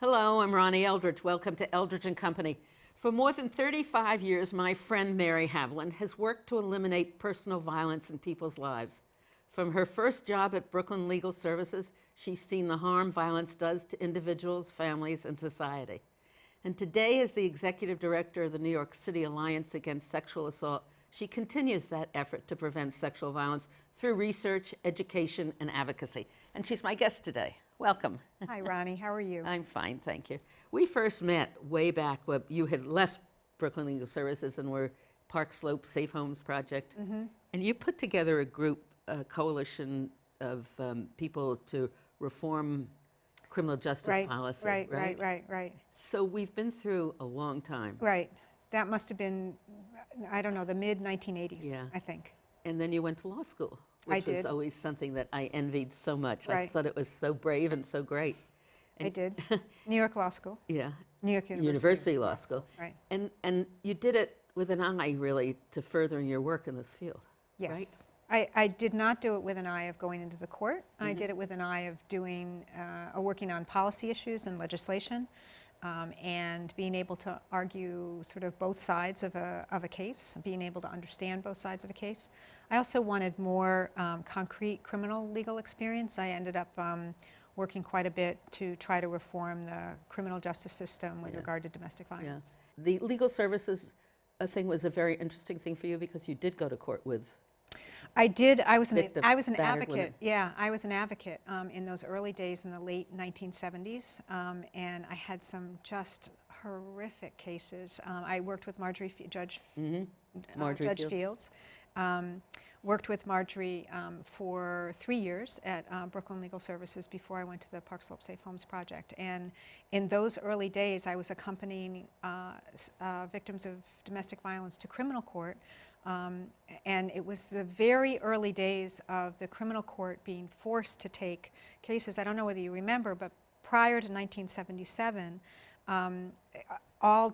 Hello, I'm Ronnie Eldridge. Welcome to Eldridge and Company. For more than 35 years, my friend Mary Haviland has worked to eliminate personal violence in people's lives. From her first job at Brooklyn Legal Services, she's seen the harm violence does to individuals, families, and society. And today, as the executive director of the New York City Alliance Against Sexual Assault, she continues that effort to prevent sexual violence through research, education, and advocacy. And she's my guest today. Welcome. Hi, Ronnie. How are you? I'm fine, thank you. We first met way back when you had left Brooklyn Legal Services and were Park Slope Safe Homes Project. Mm-hmm. And you put together a group, a coalition of people to reform criminal justice policy, Right. So we've been through a long time. Right. That must have been, I don't know, the mid-1980s, Yeah. I think. And then you went to law school, I which was did. always something that I envied so much. I Right. thought it was so brave and so great. I did. New York Law School. Yeah. New York University Law School. Right. And you did it with an eye, really, to furthering your work in this field, right? Yes. I did not do it with an eye of going into the court. I did it with an eye of doing, working on policy issues and legislation, and being able to argue sort of both sides of a case, being able to understand both sides of a case. I also wanted more concrete criminal legal experience. I ended up working quite a bit to try to reform the criminal justice system with regard to domestic violence. Yeah. The legal services thing was a very interesting thing for you because you did go to court with I did. I was an battered advocate. women. Yeah, I was an advocate in those early days in the late 1970s, and I had some just horrific cases. I worked with Judge Fields. Worked with Marjorie for 3 years at Brooklyn Legal Services before I went to the Park Slope Safe Homes Project. And in those early days, I was accompanying victims of domestic violence to criminal court. And it was the very early days of the criminal court being forced to take cases. I don't know whether you remember, but prior to 1977, all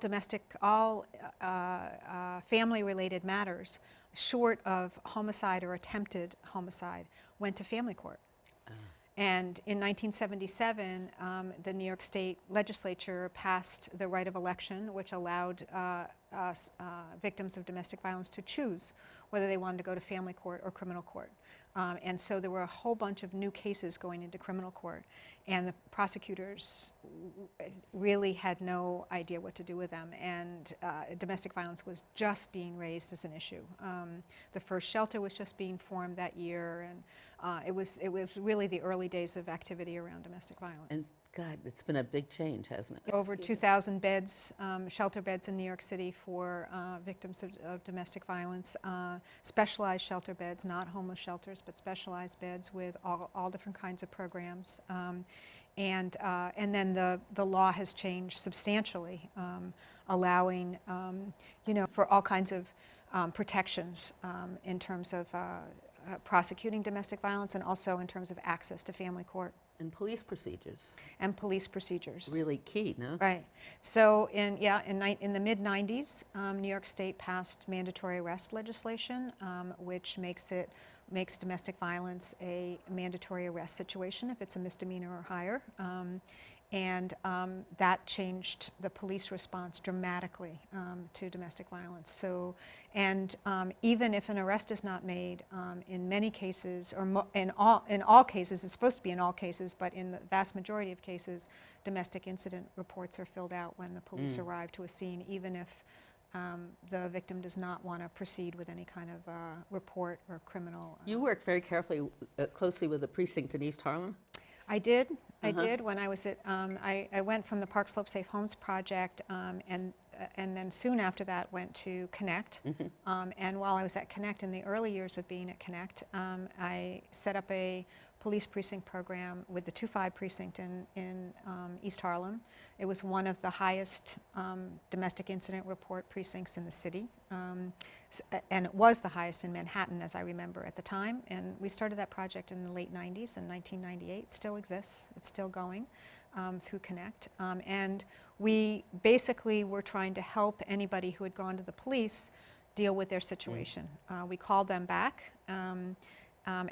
family-related matters, short of homicide or attempted homicide, went to family court. And in 1977, the New York State legislature passed the right of election, which allowed victims of domestic violence to choose whether they wanted to go to family court or criminal court. And so there were a whole bunch of new cases going into criminal court, and the prosecutors really had no idea what to do with them, and domestic violence was just being raised as an issue. The first shelter was just being formed that year, and it was really the early days of activity around domestic violence. And God, it's been a big change, hasn't it? Over 2,000 beds, shelter beds in New York City for victims of domestic violence, specialized shelter beds, not homeless shelters, but specialized beds with all different kinds of programs. And then the law has changed substantially, allowing, for all kinds of protections in terms of prosecuting domestic violence and also in terms of access to family court. And police procedures. And police procedures. Really key, no? Right. So in the mid-90s, New York State passed mandatory arrest legislation, which makes domestic violence a mandatory arrest situation if it's a misdemeanor or higher. And that changed the police response dramatically to domestic violence. So, and even if an arrest is not made, in many cases, or in all cases, it's supposed to be in all cases, but in the vast majority of cases, domestic incident reports are filled out when the police arrive to a scene, even if the victim does not want to proceed with any kind of report or criminal. You work very carefully, closely with the precinct in East Harlem. I did. I did when I was at, I went from the Park Slope Safe Homes Project and then soon after that went to Connect. And while I was at Connect, in the early years of being at Connect, I set up a police precinct program with the 2-5 precinct in East Harlem. It was one of the highest domestic incident report precincts in the city. And it was the highest in Manhattan, as I remember at the time. And we started that project in the late 90s, in 1998. It still exists. It's still going through Connect. And we basically were trying to help anybody who had gone to the police deal with their situation. We called them back.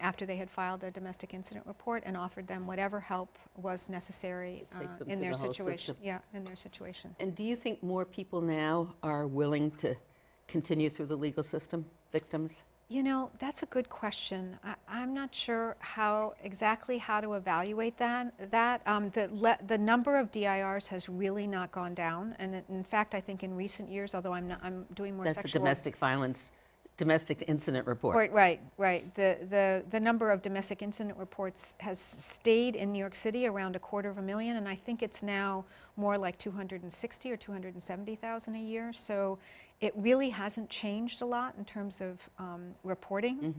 after they had filed a domestic incident report, and offered them whatever help was necessary in their situation. Yeah, in their situation. And do you think more people now are willing to continue through the legal system, victims? You know, that's a good question. I'm not sure exactly how to evaluate that. The number of DIRs has really not gone down, and in fact, I think in recent years, although I'm doing more That's sexual. a domestic violence, domestic incident report. Right. The number of domestic incident reports has stayed in New York City around 250,000, and I think it's now more like 260 or 270,000 a year. So it really hasn't changed a lot in terms of reporting.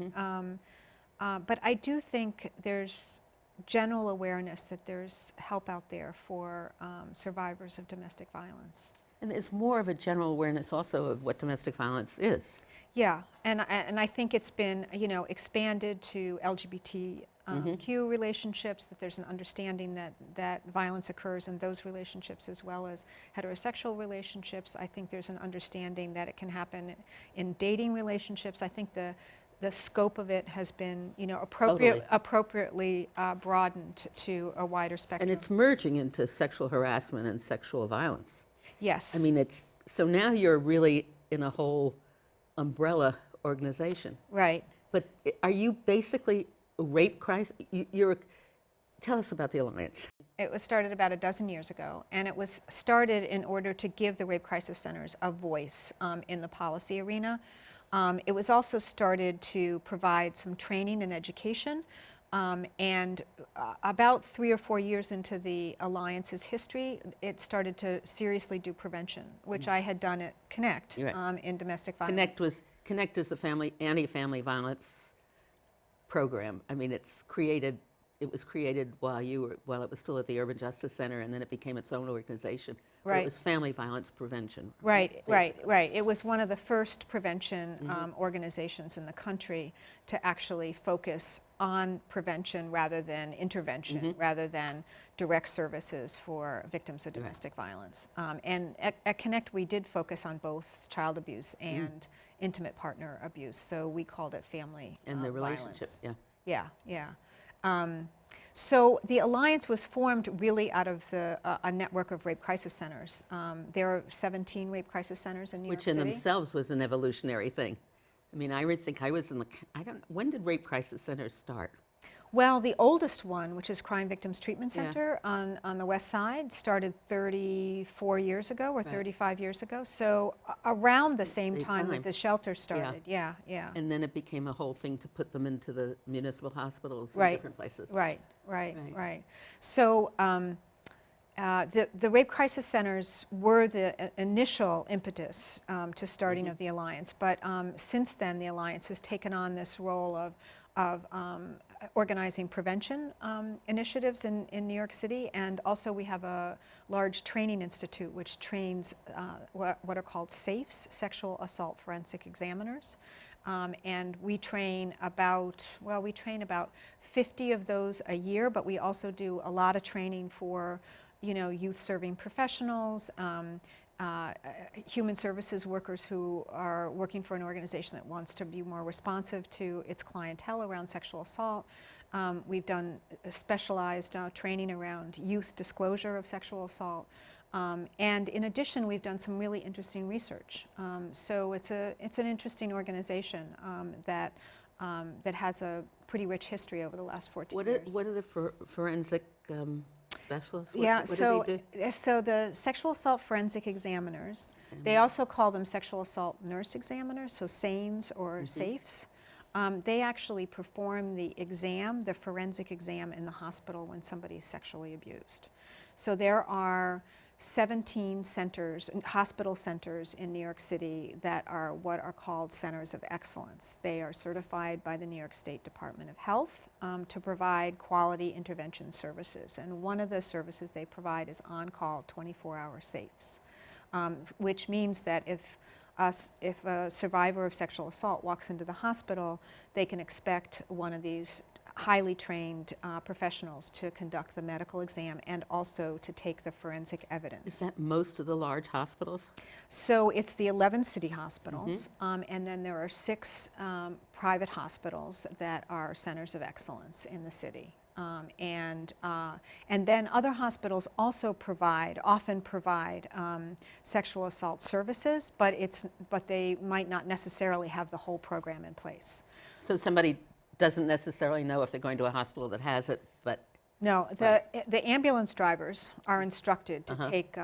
But I do think there's general awareness that there's help out there for survivors of domestic violence. And there's more of a general awareness also of what domestic violence is. Yeah, and I think it's been, you know, expanded to LGBTQ relationships, that there's an understanding that violence occurs in those relationships as well as heterosexual relationships. I think there's an understanding that it can happen in dating relationships. I think the scope of it has been, you know, appropriately broadened to a wider spectrum. And it's merging into sexual harassment and sexual violence. Yes. I mean, so now you're really in a whole umbrella organization. Right. But are you basically a rape crisis? Tell us about the Alliance. It was started about a dozen years ago, and it was started in order to give the rape crisis centers a voice in the policy arena. It was also started to provide some training and education. And about 3 or 4 years into the Alliance's history, it started to seriously do prevention, which I had done at Connect in domestic violence. Connect is the anti-family violence program. I mean, it was created while it was still at the Urban Justice Center, and then it became its own organization. Right. It was family violence prevention. Right. It was one of the first prevention organizations in the country to actually focus on prevention rather than intervention, rather than direct services for victims of domestic violence. And at Connect, we did focus on both child abuse and intimate partner abuse, so we called it family and the relationship. Violence. Yeah. So the Alliance was formed really out of a network of rape crisis centers. There are 17 rape crisis centers in New York City. Which in themselves was an evolutionary thing. I mean, I think I was when did rape crisis centers start? Well, the oldest one, which is Crime Victims Treatment Center on the west side, started 34 years ago or 35 years ago. So around the same time that the shelter started. Yeah. And then it became a whole thing to put them into the municipal hospitals in different places. Right. So the rape crisis centers were the initial impetus to starting of the Alliance. But since then, the Alliance has taken on this role of organizing prevention initiatives in New York City, and also we have a large training institute which trains what are called SAFEs, sexual assault forensic examiners, and we train about 50 of those a year, but we also do a lot of training for, you know, youth serving professionals, human services workers who are working for an organization that wants to be more responsive to its clientele around sexual assault. We've done specialized training around youth disclosure of sexual assault. And in addition, we've done some really interesting research. So it's an interesting organization that has a pretty rich history over the last 14 years. What are the forensic specialists? What do they do? So the sexual assault forensic examiners, they also call them sexual assault nurse examiners, so SANEs or SAFEs. They actually perform the forensic exam in the hospital when somebody's sexually abused. So there are 17 centers, hospital centers in New York City that are what are called centers of excellence. They are certified by the New York State Department of Health to provide quality intervention services. And one of the services they provide is on-call 24-hour safes, which means that if a survivor of sexual assault walks into the hospital, they can expect one of these highly trained professionals to conduct the medical exam and also to take the forensic evidence. Is that most of the large hospitals? So it's the 11 city hospitals, and then there are 6 private hospitals that are centers of excellence in the city. And then other hospitals also often provide sexual assault services, but they might not necessarily have the whole program in place. So somebody doesn't necessarily know if they're going to a hospital that has it, but no, the ambulance drivers are instructed to take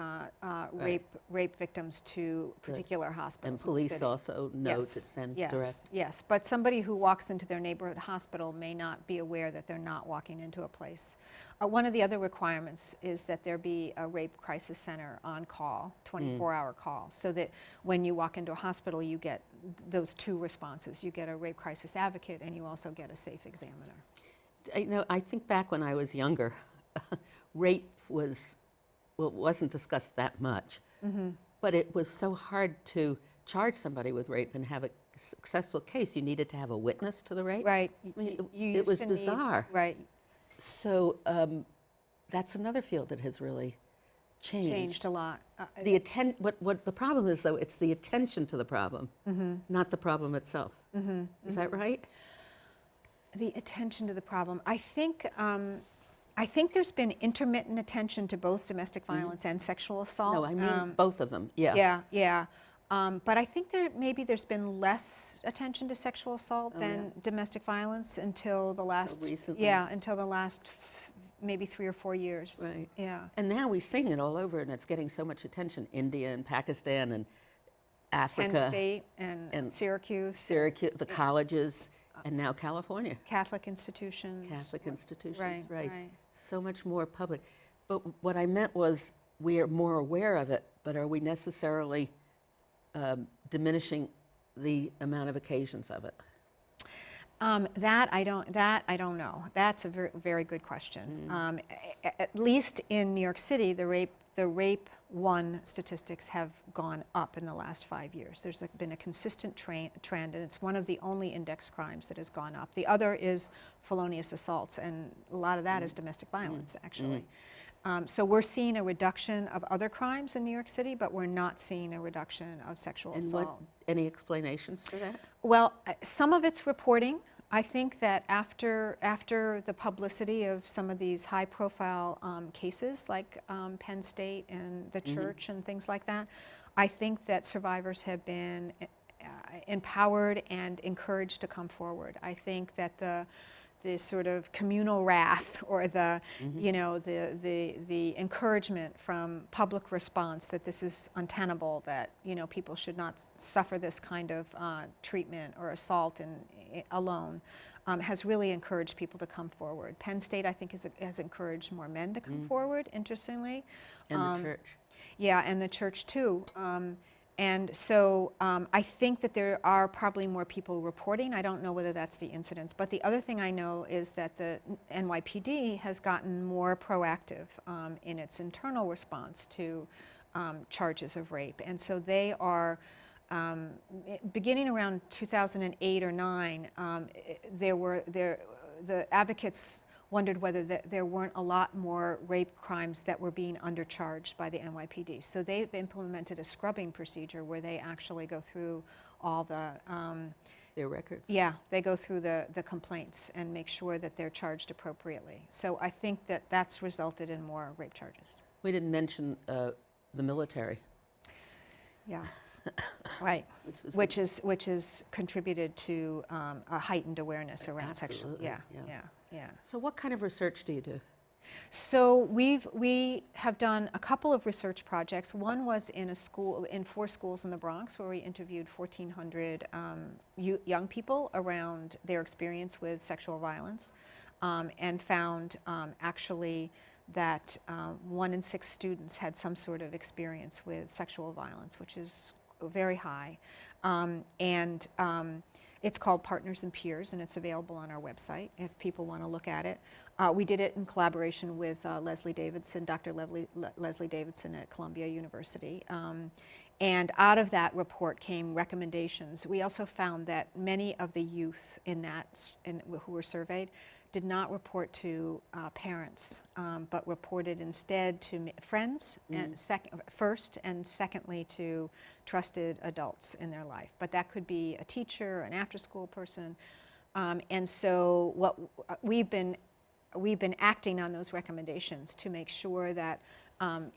rape victims to particular hospitals. And police also know to send direct. Yes, but somebody who walks into their neighborhood hospital may not be aware that they're not walking into a place. One of the other requirements is that there be a rape crisis center on call, 24-hour call, so that when you walk into a hospital, you get those 2 responses. You get a rape crisis advocate, and you also get a safe examiner. I think back when I was younger, rape wasn't discussed that much, but it was so hard to charge somebody with rape and have a successful case. You needed to have a witness to the rape. Right. I mean, it was bizarre. Right. So that's another field that has really changed a lot. What the problem is, though, it's the attention to the problem, not the problem itself. Is that right? The attention to the problem. I think there's been intermittent attention to both domestic violence and sexual assault. No, I mean both of them. Yeah. Yeah. But I think there's been less attention to sexual assault than domestic violence until the last recently. Yeah, until the last maybe 3 or 4 years. Right. Yeah. And now we sing it all over, and it's getting so much attention. India and Pakistan and Africa. Penn State and Syracuse. The colleges. And now California. Catholic institutions. Right. So much more public. But what I meant was we are more aware of it, but are we necessarily diminishing the amount of occasions of it? That I don't know. That's a very, very good question. At least in New York City, the rape statistics have gone up in the last 5 years. There's been a consistent trend, and it's one of the only index crimes that has gone up. The other is felonious assaults, and a lot of that is domestic violence, actually. So we're seeing a reduction of other crimes in New York City, but we're not seeing a reduction of sexual assault. Any explanations for that? Well, some of it's reporting. I think that after the publicity of some of these high-profile cases like Penn State and the church and things like that, I think that survivors have been empowered and encouraged to come forward. I think that the sort of communal wrath or the encouragement from public response that this is untenable, that people should not suffer this kind of treatment or assault alone, has really encouraged people to come forward. Penn State, I think, has encouraged more men to come forward, interestingly. And the church. Yeah, and the church too. And so I think that there are probably more people reporting. I don't know whether that's the incidence. But the other thing I know is that the NYPD has gotten more proactive in its internal response to charges of rape. And so they are, beginning around 2008 or 9, the advocates wondered whether there weren't a lot more rape crimes that were being undercharged by the NYPD. So they've implemented a scrubbing procedure where they actually go through all the their records. Yeah, they go through the complaints and make sure that they're charged appropriately. So I think that that's resulted in more rape charges. We didn't mention the military. Yeah. Right, which is contributed to a heightened awareness around sexual. Yeah. So what kind of research do you do? So we have done a couple of research projects. One was in 4 schools in the Bronx, where we interviewed 1,400 young people around their experience with sexual violence, and found actually that 1 in 6 students had some sort of experience with sexual violence, which is very high. It's called Partners and Peers, and it's available on our website if people want to look at it. We did it in collaboration with Leslie Davidson, Dr. Leslie Davidson at Columbia University. And out of that report came recommendations. We also found that many of the youth who were surveyed did not report to parents, but reported instead to friends, and first, and secondly to trusted adults in their life. But that could be a teacher, an after-school person. And so what we've been acting on those recommendations to make sure that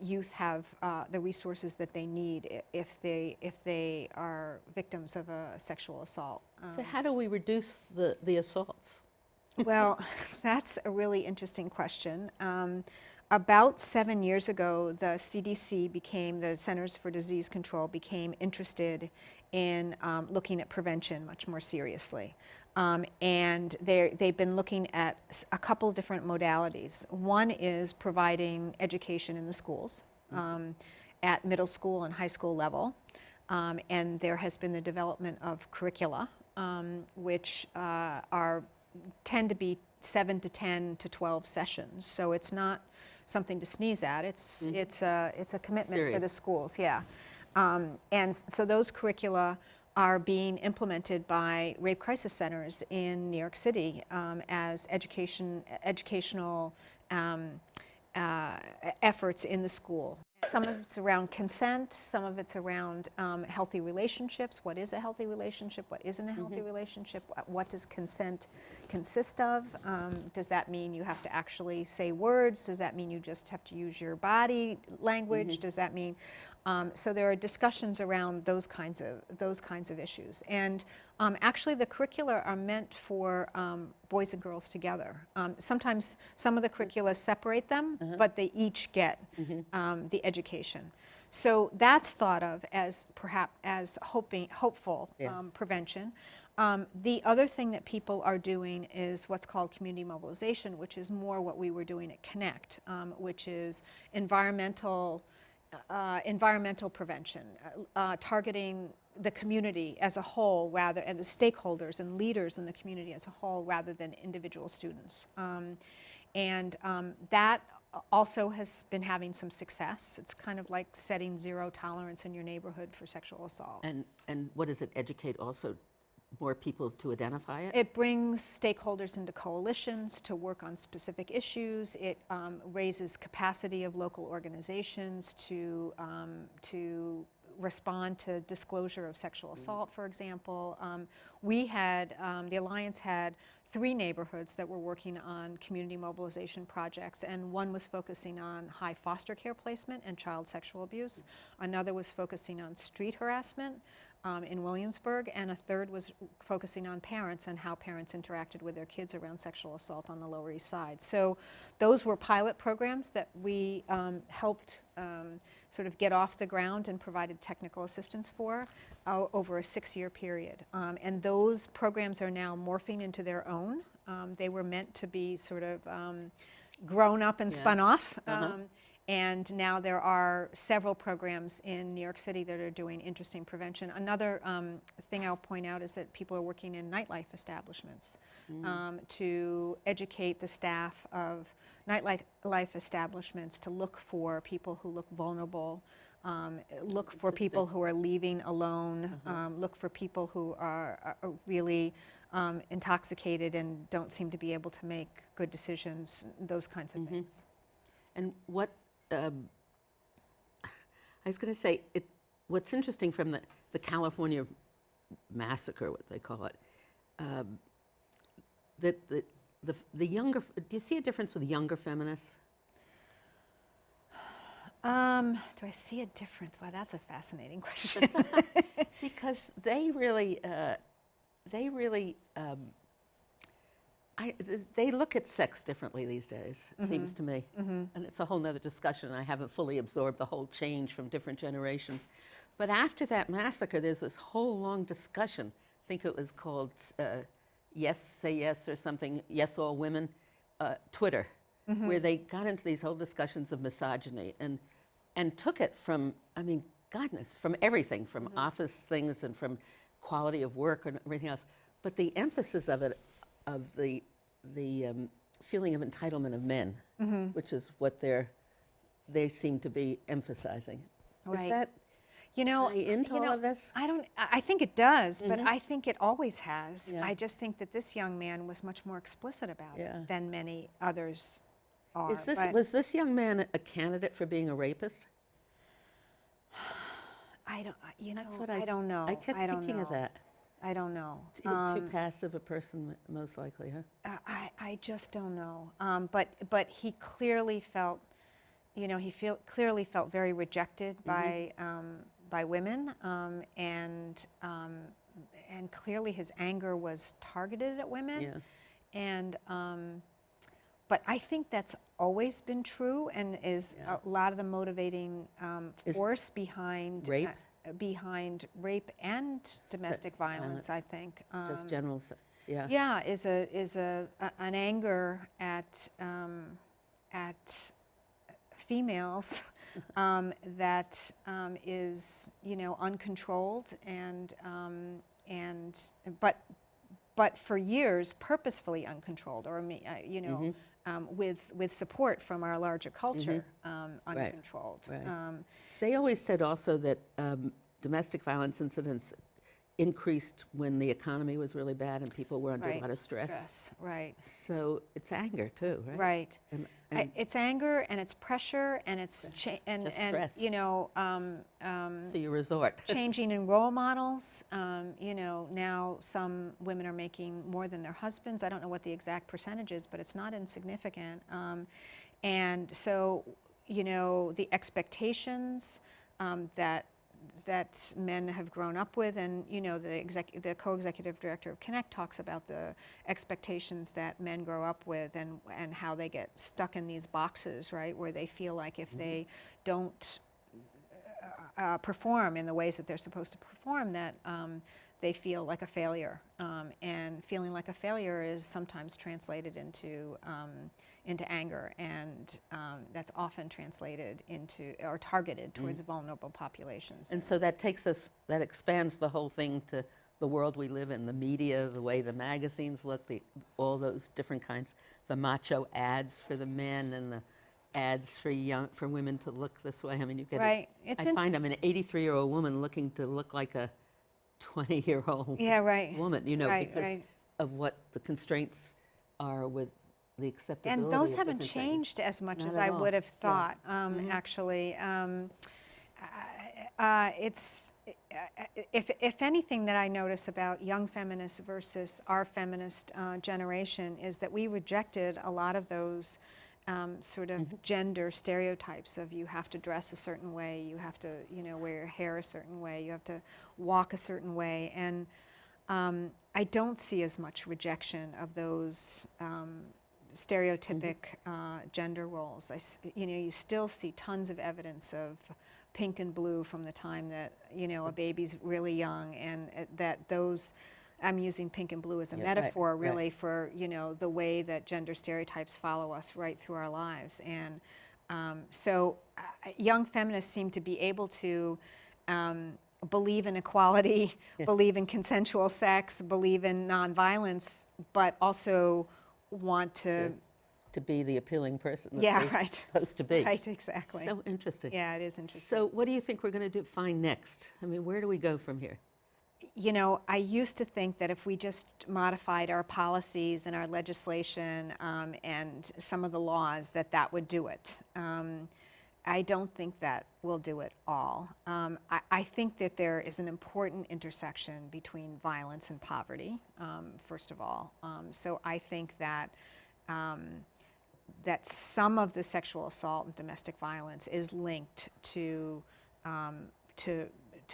youth have the resources that they need if they are victims of a sexual assault. So how do we reduce the assaults? Well, that's a really interesting question. About 7 years ago, the CDC the Centers for Disease Control became interested in looking at prevention much more seriously. And they've been looking at a couple different modalities. One is providing education in the schools at middle school and high school level. And there has been the development of curricula, which tend to be 7 to 10 to 12 sessions. So it's not something to sneeze at. It's a commitment for the schools, yeah. And so those curricula are being implemented by rape crisis centers in New York City as educational efforts in the school. Some of it's around consent, some of it's around healthy relationships. What is a healthy relationship? What isn't a healthy relationship? What does consent consist of? Does that mean you have to actually say words? Does that mean you just have to use your body language? Does that mean so there are discussions around those kinds of issues. And actually the curricula are meant for boys and girls together. Sometimes some of the curricula separate them, but they each get the education. So that's thought of as perhaps as hopeful prevention. The other thing that people are doing is what's called community mobilization, which is more what we were doing at Connect, which is environmental prevention, targeting the community as a whole and the stakeholders and leaders in the community as a whole rather than individual students. That also has been having some success. It's kind of like setting zero tolerance in your neighborhood for sexual assault. And what does it educate also? More people to identify it? It brings stakeholders into coalitions to work on specific issues. It raises capacity of local organizations to respond to disclosure of sexual assault, for example. The Alliance had 3 neighborhoods that were working on community mobilization projects, and one was focusing on high foster care placement and child sexual abuse. Another was focusing on street harassment in Williamsburg, and a third was focusing on parents and how parents interacted with their kids around sexual assault on the Lower East Side. So those were pilot programs that we helped sort of get off the ground and provided technical assistance for over a 6-year period. And those programs are now morphing into their own. They were meant to be sort of grown up and spun off. And now there are several programs in New York City that are doing interesting prevention. Another thing I'll point out is that people are working in nightlife establishments to educate the staff of nightlife establishments to look for people who look vulnerable, look for people who are leaving alone, look for people who are really intoxicated and don't seem to be able to make good decisions, those kinds of things. And what I was going to say, what's interesting from the California massacre, what they call it, that the younger, do you see a difference with younger feminists? Do I see a difference? Wow, that's a fascinating question. Because they really they look at sex differently these days, it seems to me. And it's a whole nother discussion. I haven't fully absorbed the whole change from different generations. But after that massacre, there's this whole long discussion. I think it was called Yes, Say Yes or something, Yes All Women, Twitter, where they got into these whole discussions of misogyny and took it from, I mean, goodness, from everything, from office things and from quality of work and everything else. But the emphasis of it, of the feeling of entitlement of men, which is what they seem to be emphasizing. Right. Is that? tie into all of this? I think it does, but I think it always has. Yeah. I just think that this young man was much more explicit about Yeah. it than many others are. Was this young man a candidate for being a rapist? I don't, That's what I don't know. I kept thinking of that. I don't know. Too passive a person, most likely, huh? I just don't know. But he clearly felt, he clearly felt very rejected by women, and clearly his anger was targeted at women. Yeah. And but I think that's always been true, and is a lot of the motivating force behind rape? Behind rape and domestic violence, I think. Just general, yeah. Yeah, is an anger at females that is uncontrolled, but for years purposefully uncontrolled, or with support from our larger culture, uncontrolled. Right. They always said also that domestic violence incidents increased when the economy was really bad and people were under a lot of stress. Right. So it's anger too, right? Right. And it's anger, and it's pressure, and it's stress. So you resort. changing in role models. Now some women are making more than their husbands. I don't know what the exact percentage is, but it's not insignificant. And so, the expectations that men have grown up with, and the co-executive director of Connect talks about the expectations that men grow up with, and how they get stuck in these boxes, right, where they feel like if they don't perform in the ways that they're supposed to perform, that they feel like a failure, and feeling like a failure is sometimes translated into anger, and that's often translated into or targeted towards vulnerable populations. And so that expands the whole thing to the world we live in, the media, the way the magazines look, all those different kinds, the macho ads for the men and the ads for women to look this way. I mean, you get right. I find I'm an 83-year-old woman looking to look like a 20-year-old woman, because of what the constraints are with the acceptability. And those of haven't different changed things. as much Not as at I all. would have thought, actually. If anything that I notice about young feminists versus our feminist generation is that we rejected a lot of those sort of gender stereotypes of you have to dress a certain way, you have to wear your hair a certain way, you have to walk a certain way, and I don't see as much rejection of those stereotypic gender roles. You still see tons of evidence of pink and blue from the time that a baby's really young, and that those, I'm using pink and blue as a metaphor really for the way that gender stereotypes follow us right through our lives. And so young feminists seem to be able to believe in equality, believe in consensual sex, believe in nonviolence, but also want to be the appealing person that they're supposed to be. Right, exactly. So interesting. Yeah, it is interesting. So what do you think we're going to find next? I mean, where do we go from here? I used to think that if we just modified our policies and our legislation and some of the laws, that would do it. I don't think that will do it all. I think that there is an important intersection between violence and poverty, first of all. So I think that that some of the sexual assault and domestic violence is linked to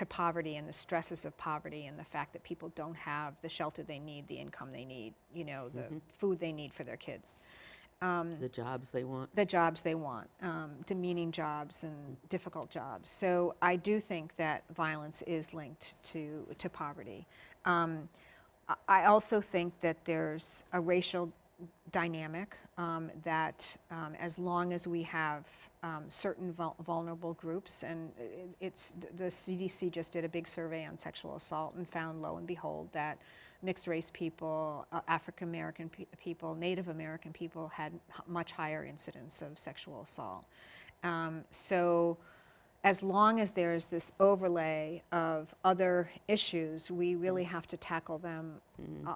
poverty and the stresses of poverty, and the fact that people don't have the shelter they need, the income they need, the food they need for their kids. The jobs they want. The jobs they want, demeaning jobs and difficult jobs. So I do think that violence is linked to poverty. I also think that there's a racial dynamic that as long as we have certain vulnerable groups, and the CDC just did a big survey on sexual assault and found, lo and behold, that mixed race people, African American people, Native American people had much higher incidence of sexual assault. So as long as there's this overlay of other issues, we really have to tackle them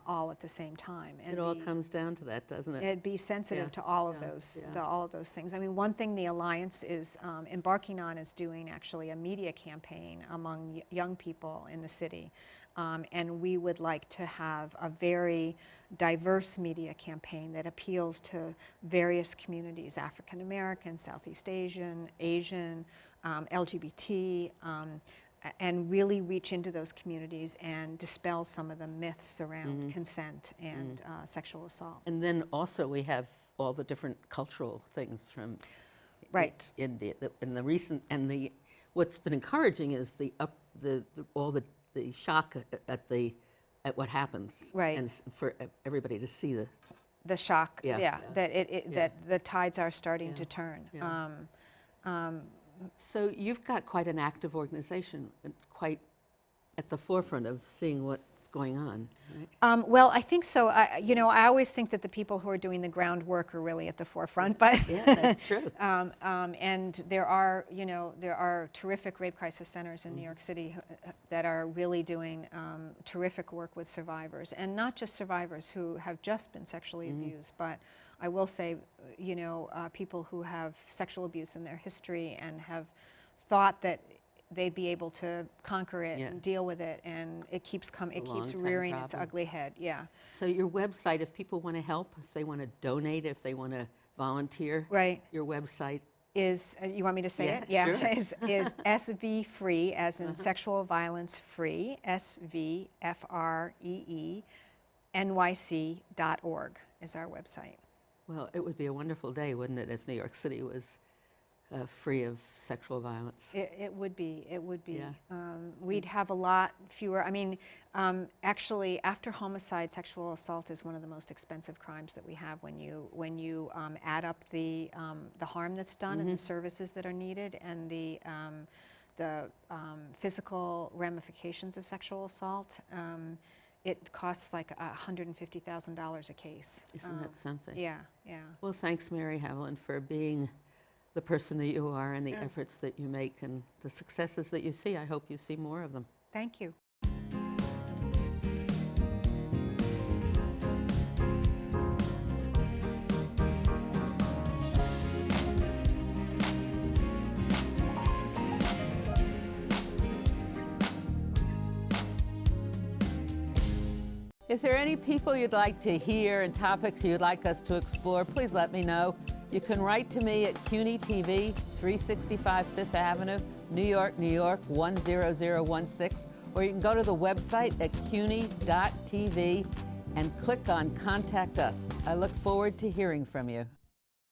all at the same time. And it all comes down to that, doesn't it? And be sensitive to all of those, all of those things. I mean, one thing the Alliance is embarking on is doing actually a media campaign among young people in the city. And we would like to have a very diverse media campaign that appeals to various communities, African American, Southeast Asian, LGBT, and really reach into those communities and dispel some of the myths around consent and sexual assault. And then also we have all the different cultural things from India. And the recent, and what's been encouraging is all the shock at what happens, and for everybody to see the shock, that the tides are starting to turn. So you've got quite an active organization, and quite at the forefront of seeing what's going on, right? Well, I think so. I always think that the people who are doing the groundwork are really at the forefront, but that's true. And there are terrific rape crisis centers in New York City that are really doing terrific work with survivors, and not just survivors who have just been sexually abused, but I will say, people who have sexual abuse in their history and have thought that they'd be able to conquer it and deal with it, and it keeps rearing its ugly head. So your website, if people want to help, if they want to donate, if they want to volunteer, your website is, you want me to say it? Sure. is SV free, as in sexual violence free, SVFREE, NYC.org is our website. Well, it would be a wonderful day, wouldn't it, if New York City was free of sexual violence? It would be. It would be. We'd have a lot fewer. I mean, actually, after homicide, sexual assault is one of the most expensive crimes that we have. When you add up the harm that's done and the services that are needed and the physical ramifications of sexual assault. It costs like $150,000 a case. Isn't that something? Yeah. Well, thanks, Mary Haviland, for being the person that you are and the efforts that you make and the successes that you see. I hope you see more of them. Thank you. If there are any people you'd like to hear and topics you'd like us to explore, please let me know. You can write to me at CUNY TV, 365 Fifth Avenue, New York, New York, 10016, or you can go to the website at cuny.tv and click on Contact Us. I look forward to hearing from you.